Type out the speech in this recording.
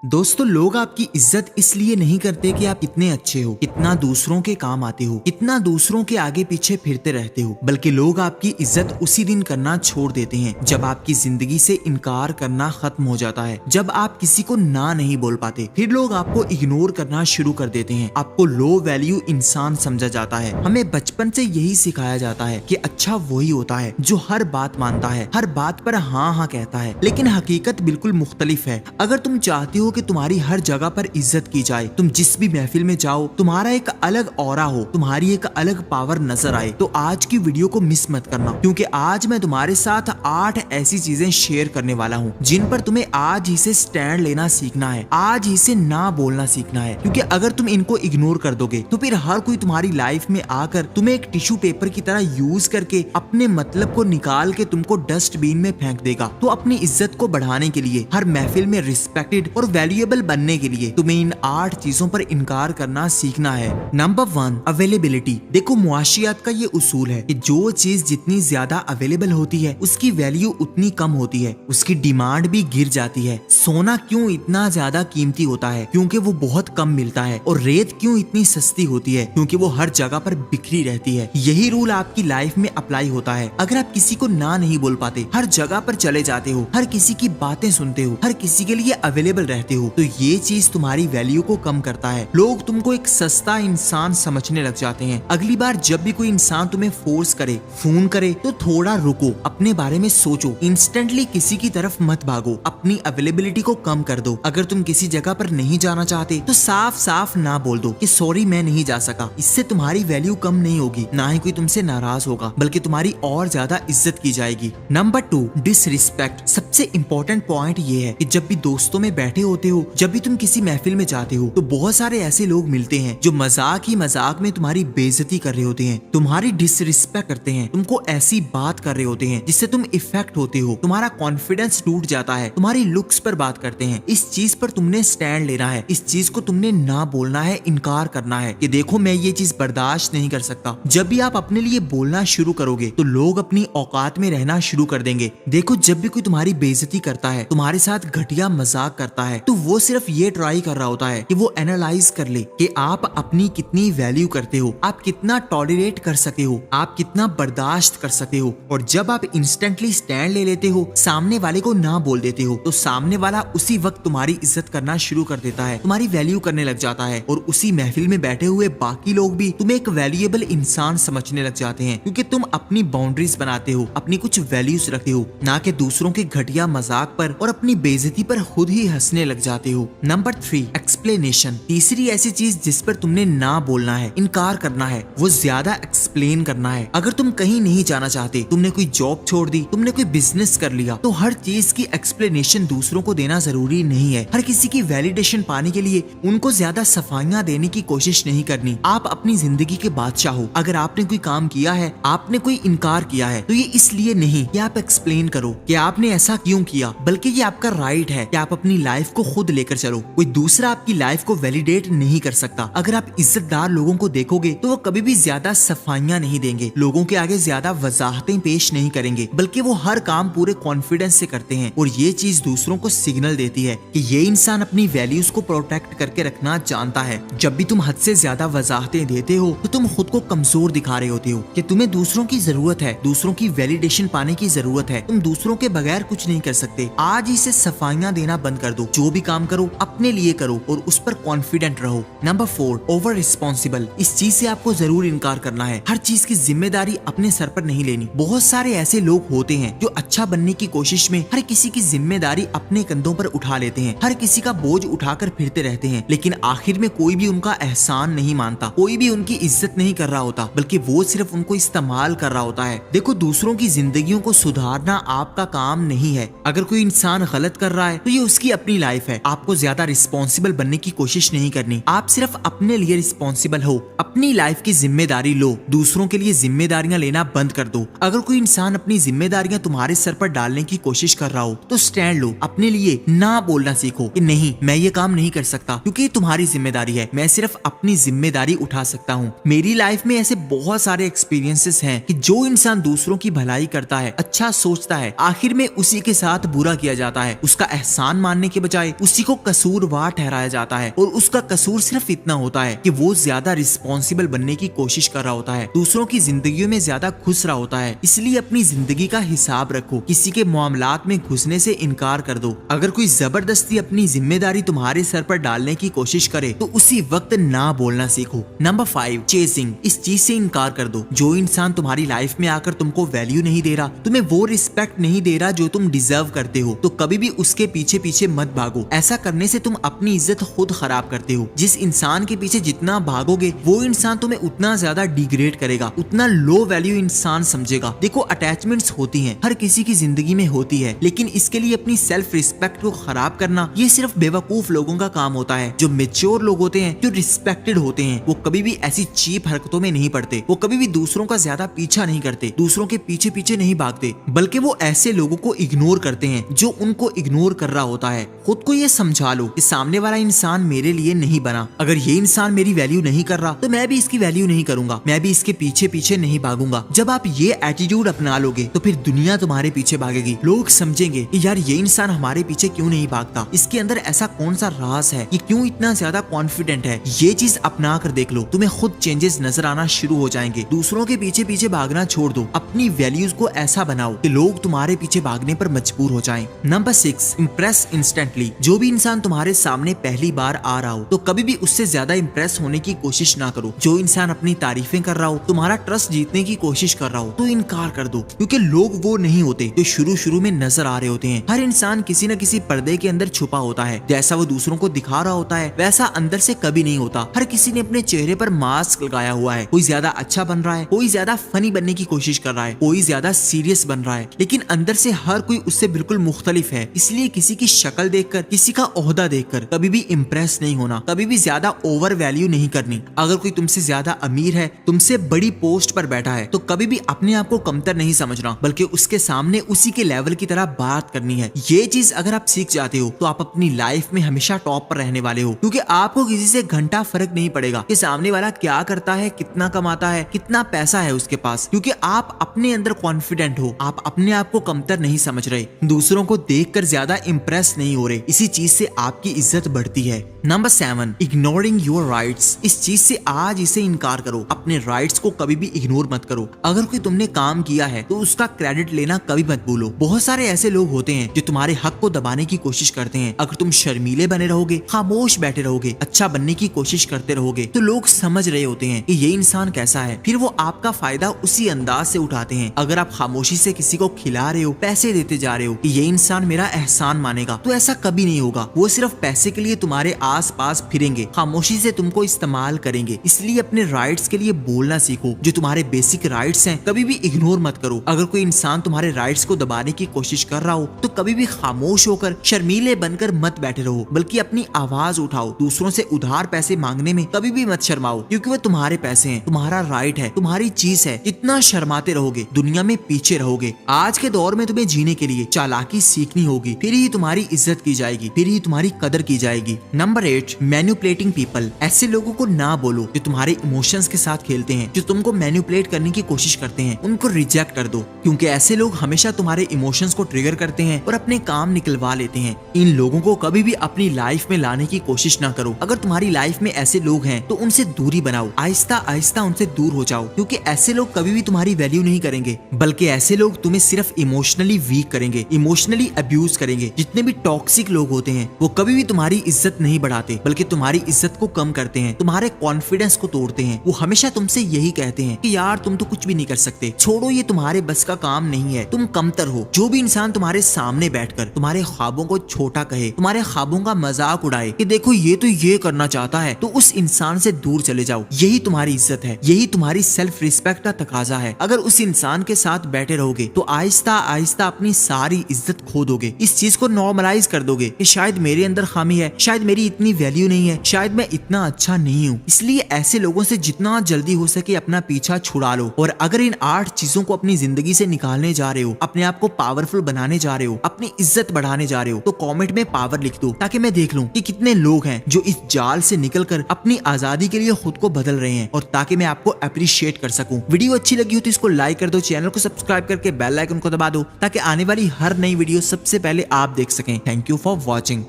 दोस्तों, लोग आपकी इज्जत इसलिए नहीं करते कि आप कितने अच्छे हो, कितना दूसरों के काम आते हो, कितना दूसरों के आगे पीछे फिरते रहते हो, बल्कि लोग आपकी इज्जत उसी दिन करना छोड़ देते हैं जब आपकी जिंदगी से इनकार करना खत्म हो जाता है। जब आप किसी को ना नहीं बोल पाते, फिर लोग आपको इग्नोर करना शुरू कर देते हैं। आपको लो वैल्यू इंसान समझा जाता है। हमें बचपन से यही सिखाया जाता है कि अच्छा वही होता है जो हर बात मानता है, हर बात पर हाँ हाँ कहता है। लेकिन हकीकत बिल्कुल मुख्तलिफ है। अगर तुम चाहते हो कि तुम्हारी हर जगह पर इज्जत की जाए, तुम जिस भी महफिल में जाओ तुम्हारा एक अलग ऑरा हो, तुम्हारी एक अलग पावर नजर आए, तो आज की वीडियो को मिस मत करना, क्योंकि आज मैं तुम्हारे साथ 8 ऐसी चीजें शेयर करने वाला हूँ जिन पर तुम्हें आज ही से स्टैंड लेना सीखना है, आज ही से ना बोलना सीखना है। क्योंकि अगर तुम इनको इग्नोर कर दोगे तो फिर हर कोई तुम्हारी लाइफ में आकर तुम्हें एक टिश्यू पेपर की तरह यूज करके अपने मतलब को निकाल के तुमको डस्टबिन में फेंक देगा। तो अपनी इज्जत को बढ़ाने के लिए, हर महफिल में रिस्पेक्टेड और वैल्यूएबल बनने के लिए तुम्हें इन 8 चीजों पर इनकार करना सीखना है। Number 1, availability. देखो, मुआशियात का ये उसूल है कि जो चीज जितनी ज्यादा अवेलेबल होती है उसकी वैल्यू उतनी कम होती है, उसकी डिमांड भी गिर जाती है। सोना क्यों इतना ज्यादा कीमती होता है? क्योंकि वो बहुत कम मिलता है। और रेत क्यों इतनी सस्ती होती है? क्योंकि वो हर जगह पर बिखरी रहती है। यही रूल आपकी लाइफ में अप्लाई होता है। अगर आप किसी को ना नहीं बोल पाते, हर जगह पर चले जाते हो, हर किसी की बातें सुनते हो, हर किसी के लिए अवेलेबल रहते हो, तो ये चीज तुम्हारी वैल्यू को कम करता है। लोग तुमको एक सस्ता इंसान समझने लग जाते हैं। अगली बार जब भी कोई इंसान तुम्हें फोर्स करे, फोन करे, तो थोड़ा रुको, अपने बारे में सोचो। इंस्टेंटली किसी की तरफ मत भागो, अपनी अवेलेबिलिटी को कम कर दो। अगर तुम किसी जगह पर नहीं जाना चाहते तो साफ साफ ना बोल दो कि सॉरी मैं नहीं जा सका। इससे तुम्हारी वैल्यू कम नहीं होगी, ना ही कोई तुमसे नाराज होगा, बल्कि तुम्हारी और ज्यादा इज्जत की जाएगी। Number 2, disrespect. सबसे इंपॉर्टेंट पॉइंट ये है कि जब भी दोस्तों में बैठे होते हो, जब भी तुम किसी महफिल में जाते हो, तो बहुत सारे ऐसे लोग मिलते हैं जो मजाक ही मजाक में तुम्हारी बेइज्जती कर रहे होते हैं, तुम्हारी डिसरिस्पेक्ट करते हैं, तुमको ऐसी बात कर रहे होते हैं जिससे तुम इफेक्ट होते हो, तुम्हारा कॉन्फिडेंस टूट जाता है, तुम्हारी लुक्स पर बात करते हैं। इस चीज पर तुमने स्टैंड लेना है, इस चीज को तुमने ना बोलना है, इनकार करना है कि देखो मैं ये चीज बर्दाश्त नहीं कर सकता। जब भी आप अपने लिए बोलना शुरू करोगे तो लोग अपनी औकात में रहना शुरू कर देंगे। देखो, जब भी कोई तुम्हारी बेइज्जती करता है, तुम्हारे साथ घटिया मजाक करता है, तो वो सिर्फ ये ट्राई कर रहा होता है कि वो एनालाइज कर ले कि आप अपनी कितनी वैल्यू करते हो, आप कितना टॉलरेट कर सकते हो, आप कितना बर्दाश्त कर सकते हो। और जब आप इंस्टेंटली स्टैंड ले लेते हो, सामने वाले को ना बोल देते हो, तो सामने वाला उसी वक्त तुम्हारी इज्जत करना शुरू कर देता है, तुम्हारी वैल्यू करने लग जाता है। और उसी महफिल में बैठे हुए बाकी लोग भी तुम्हें एक वैल्यूएबल इंसान समझने लग जाते हैं, क्योंकि तुम अपनी बाउंड्रीज बनाते हो, अपनी कुछ वैल्यूज रखते हो, ना कि दूसरों के घटिया मजाक पर और अपनी बेइज्जती पर खुद ही हंसने लग जाते हो। Number 3, explanation. तीसरी ऐसी चीज जिस पर तुमने ना बोलना है, इनकार करना है, वो ज्यादा एक्सप्लेन करना है। अगर तुम कहीं नहीं जाना चाहते, तुमने कोई जॉब छोड़ दी, तुमने कोई बिजनेस कर लिया, तो हर चीज की एक्सप्लेनेशन दूसरों को देना जरूरी नहीं है। हर किसी की वैलिडेशन पाने के लिए उनको ज्यादा सफाइयां देने की कोशिश नहीं करनी। आप अपनी जिंदगी के बादशाह हो। अगर आपने कोई काम किया है, आपने कोई इनकार किया है, तो ये इसलिए नहीं कि आप एक्सप्लेन करो कि आपने ऐसा क्यों किया, बल्कि ये आपका राइट है कि आप अपनी लाइफ को खुद लेकर चलो। कोई दूसरा आपकी लाइफ को वैलिडेट नहीं कर सकता। अगर आप इज्जतदार लोगों को देखोगे तो वो कभी भी ज्यादा सफाइयां नहीं देंगे, लोगों के आगे ज्यादा वजाहतें पेश नहीं करेंगे, बल्कि वो हर काम पूरे कॉन्फिडेंस से करते हैं। और ये चीज दूसरों को सिग्नल देती है कि ये इंसान अपनी वैल्यूज को प्रोटेक्ट करके रखना जानता है। जब भी तुम हद से ज्यादा वजाहतें देते हो तो तुम खुद को कमजोर दिखा रहे होते हो कि तुम्हें दूसरों की जरूरत है, दूसरों की वैलिडेशन पाने की जरूरत है, तुम दूसरों के बगैर कुछ नहीं कर सकते। आज ही से सफाइयां देना बंद कर दो। जो भी काम करो अपने लिए करो और उस पर कॉन्फिडेंट रहो। Number 4, over responsible. इस चीज से आपको जरूर इनकार करना है। हर चीज की जिम्मेदारी अपने सर पर नहीं लेनी। बहुत सारे ऐसे लोग होते हैं जो अच्छा बनने की कोशिश में हर किसी की जिम्मेदारी अपने कंधों पर उठा लेते हैं, हर किसी का बोझ उठाकर फिरते रहते हैं, लेकिन आखिर में कोई भी उनका एहसान नहीं मानता, कोई भी उनकी इज्जत नहीं कर रहा होता, बल्कि वो सिर्फ उनको इस्तेमाल कर रहा होता है। देखो, दूसरों की जिंदगियों को सुधारना आपका काम नहीं है। अगर कोई इंसान गलत कर रहा है तो ये उसकी अपनी लाइफ है। आपको ज्यादा रिस्पॉन्सिबल बनने की कोशिश नहीं करनी। आप सिर्फ अपने लिए रिस्पॉन्सिबल हो। अपनी लाइफ की जिम्मेदारी लो, दूसरों के लिए जिम्मेदारियां लेना बंद कर दो। अगर कोई इंसान अपनी जिम्मेदारियां तुम्हारे सर पर डालने की कोशिश कर रहा हो तो स्टैंड लो। अपने लिए ना बोलना सीखो कि नहीं, मैं ये काम नहीं कर सकता क्योंकि तुम्हारी जिम्मेदारी है, मैं सिर्फ अपनी जिम्मेदारी उठा सकता हूँ। मेरी लाइफ में ऐसे बहुत सारे एक्सपीरियंसेस हैं कि जो इंसान दूसरों की भलाई करता है, अच्छा सोचता है, आखिर में उसी के साथ बुरा किया जाता है। उसका एहसान मानने के बजाय है उसी को कसूरवार ठहराया जाता है, और उसका कसूर सिर्फ इतना होता है कि वो ज्यादा रिस्पॉन्सिबल बनने की कोशिश कर रहा होता है, दूसरों की जिंदगी में ज्यादा घुस रहा होता है। इसलिए अपनी जिंदगी का हिसाब रखो, किसी के मामलात में घुसने से इनकार कर दो। अगर कोई जबरदस्ती अपनी जिम्मेदारी तुम्हारे सर पर डालने की कोशिश करे तो उसी वक्त ना बोलना सीखो। Number 5, chasing. इस चीज से इनकार कर दो। जो इंसान तुम्हारी लाइफ में आकर तुमको वैल्यू नहीं दे रहा, तुम्हें वो रिस्पेक्ट नहीं दे रहा जो तुम डिजर्व करते हो, तो कभी भी उसके पीछे पीछे मत भागो। ऐसा करने से तुम अपनी इज्जत खुद खराब करते हो। जिस इंसान के पीछे जितना भागोगे वो इंसान तुम्हें उतना ज्यादा डिग्रेड करेगा, उतना लो वैल्यू इंसान समझेगा। देखो, अटैचमेंट्स होती हैं, हर किसी की जिंदगी में होती है, लेकिन इसके लिए अपनी सेल्फ रिस्पेक्ट को खराब करना ये सिर्फ बेवकूफ लोगों का काम होता है। जो मेच्योर लोग होते हैं, जो रिस्पेक्टेड होते हैं, वो कभी भी ऐसी चीप हरकतों में नहीं पड़ते। वो कभी भी दूसरों का ज्यादा पीछा नहीं करते, दूसरों के पीछे पीछे नहीं भागते, बल्कि वो ऐसे लोगों को इग्नोर करते हैं जो उनको इग्नोर कर रहा होता है। खुद को ये समझा लो कि सामने वाला इंसान मेरे लिए नहीं बना। अगर ये इंसान मेरी वैल्यू नहीं कर रहा तो मैं भी इसकी वैल्यू नहीं करूंगा, मैं भी इसके पीछे पीछे नहीं भागूंगा। जब आप ये एटीट्यूड अपना लोगे तो फिर दुनिया तुम्हारे पीछे भागेगी। लोग समझेंगे कि यार ये इंसान हमारे पीछे क्यों नहीं भागता, इसके अंदर ऐसा कौन सा राज है, ये क्यों इतना ज्यादा कॉन्फिडेंट है। ये चीज अपना कर देख लो, तुम्हें खुद चेंजेस नजर आना शुरू हो जाएंगे। दूसरों के पीछे पीछे भागना छोड़ दो, अपनी वैल्यूज को ऐसा बनाओ कि लोग तुम्हारे पीछे भागने पर मजबूर हो जाएं। Number 6, impress instantly. जो भी इंसान तुम्हारे सामने पहली बार आ रहा हो तो कभी भी उससे ज्यादा इम्प्रेस होने की कोशिश ना करो। जो इंसान अपनी तारीफें कर रहा हो, तुम्हारा ट्रस्ट जीतने की कोशिश कर रहा हो, तो इनकार कर दो, क्योंकि लोग वो नहीं होते जो शुरू शुरू में नजर आ रहे होते हैं। हर इंसान किसी न किसी पर्दे के अंदर छुपा होता है। जैसा वो दूसरों को दिखा रहा होता है वैसा अंदर से कभी नहीं होता। हर किसी ने अपने चेहरे पर मास्क लगाया हुआ है। कोई ज्यादा अच्छा बन रहा है, कोई ज्यादा फनी बनने की कोशिश कर रहा है, कोई ज्यादा सीरियस बन रहा है, लेकिन अंदर से हर कोई उससे बिल्कुल मुख्तलिफ है। इसलिए किसी की शक्ल देखकर, किसी का ओहदा देखकर कभी भी इम्प्रेस नहीं होना, कभी भी ज्यादा ओवर वैल्यू नहीं करनी। अगर कोई तुमसे ज्यादा अमीर है, तुमसे बड़ी पोस्ट पर बैठा है, तो कभी भी अपने आप को कमतर नहीं समझना, बल्कि उसके सामने उसी के लेवल की तरह बात करनी है। ये चीज अगर आप सीख जाते हो तो आप अपनी लाइफ में हमेशा टॉप पर रहने वाले हो, क्योंकि आपको किसी से घंटा फर्क नहीं पड़ेगा कि सामने वाला क्या करता है, कितना कमाता है, कितना पैसा है उसके पास, क्योंकि आप अपने अंदर कॉन्फिडेंट हो। आप अपने आप को कमतर नहीं समझ रहे, दूसरों को देखकर ज्यादा इंप्रेस नहीं हो रहे। इसी चीज से आपकी इज्जत बढ़ती है। Number 7, ignoring your rights. इस चीज से आज इसे इनकार करो। अपने राइट्स को कभी भी इग्नोर मत करो। अगर कोई तुमने काम किया है तो उसका क्रेडिट लेना कभी मत भूलो। बहुत सारे ऐसे लोग होते हैं जो तुम्हारे हक को दबाने की कोशिश करते हैं। अगर तुम शर्मीले बने रहोगे, खामोश बैठे रहोगे, अच्छा बनने की कोशिश करते रहोगे, तो लोग समझ रहे होते हैं कि ये इंसान कैसा है, फिर वो आपका फायदा उसी अंदाज से उठाते हैं। अगर आप खामोशी से किसी को खिला रहे हो, पैसे देते जा रहे हो कि ये इंसान मेरा एहसान मानेगा, तो ऐसा कभी नहीं होगा। वो सिर्फ पैसे के लिए तुम्हारे आस पास फिरेंगे, खामोशी से तुमको इस्तेमाल करेंगे। इसलिए अपने राइट्स के लिए बोलना सीखो। जो तुम्हारे बेसिक राइट्स हैं कभी भी इग्नोर मत करो। अगर कोई इंसान तुम्हारे राइट्स को दबाने की कोशिश कर रहा हो तो कभी भी खामोश होकर, शर्मीले बनकर मत बैठे रहो, बल्कि अपनी आवाज उठाओ। दूसरों से उधार पैसे मांगने में कभी भी मत शर्माओ, क्योंकि वो तुम्हारे पैसे हैं, तुम्हारा राइट है, तुम्हारी चीज है। जितना शर्माते रहोगे दुनिया में पीछे रहोगे। आज के दौर में तुम्हें जीने के लिए चालाकी सीखनी होगी, फिर ही तुम्हारी इज्जत की जाएगी, फिर ही तुम्हारी कदर की जाएगी। Number 8, manipulating people. ऐसे लोगों को ना बोलो जो तुम्हारे इमोशंस के साथ खेलते हैं, जो तुमको मैनिपुलेट करने की कोशिश करते हैं। उनको रिजेक्ट कर दो, क्योंकि ऐसे लोग हमेशा तुम्हारे इमोशंस को ट्रिगर करते हैं और अपने काम निकलवा लेते हैं। इन लोगों को कभी भी अपनी लाइफ में लाने की कोशिश ना करो। अगर तुम्हारी लाइफ में ऐसे लोग हैं तो उनसे दूरी बनाओ, आहिस्ता आहिस्ता उनसे दूर हो जाओ, क्योंकि ऐसे लोग कभी भी तुम्हारी वैल्यू नहीं करेंगे, बल्कि ऐसे लोग तुम्हें सिर्फ इमोशनली वीक करेंगे, इमोशनली अब्यूज करेंगे। जितने भी टॉक्सिक लोग होते हैं वो कभी भी तुम्हारी इज्जत नहीं बढ़ाते, बल्कि तुम्हारी इज्जत को कम करते हैं, तुम्हारे कॉन्फिडेंस को तोड़ते हैं। वो हमेशा तुमसे यही कहते हैं कि यार तुम तो कुछ भी नहीं कर सकते, छोड़ो, ये तुम्हारे बस का काम नहीं है, तुम कमतर हो। जो भी इंसान तुम्हारे सामने बैठकर तुम्हारे ख्वाबों को छोटा कहे, तुम्हारे ख्वाबों का मजाक उड़ाए कि देखो ये तो ये करना चाहता है, तो उस इंसान से दूर चले जाओ। यही तुम्हारी इज्जत है, यही तुम्हारी सेल्फ रिस्पेक्ट का तकाजा है। अगर उस इंसान के साथ बैठे रहोगे तो आहिस्ता आहिस्ता अपनी सारी इज्जत खो दोगे। इस चीज को नॉर्मलाइज कर दोगे कि शायद मेरे अंदर खामी है, शायद मेरी इतनी वैल्यू नहीं है, शायद मैं इतना अच्छा नहीं हूँ। इसलिए ऐसे लोगों से जितना जल्दी हो सके अपना पीछा छुड़ा लो। और अगर इन 8 चीजों को अपनी जिंदगी से निकालने जा रहे हो, अपने आप को पावरफुल बनाने जा रहे हो, अपनी इज्जत बढ़ाने जा रहे हो, तो कमेंट में पावर लिख दो, ताकि मैं देख लूं कि कितने लोग हैं जो इस जाल से निकलकर अपनी आजादी के लिए खुद को बदल रहे हैं, और ताकि मैं आपको अप्रिशिएट कर सकूं। वीडियो अच्छी लगी हो तो इसको लाइक कर दो, चैनल को सब्सक्राइब करके बेल आइकन को दबा दो, ताकि आने वाली हर नई वीडियो सबसे पहले आप देख सकें। Thank you for watching.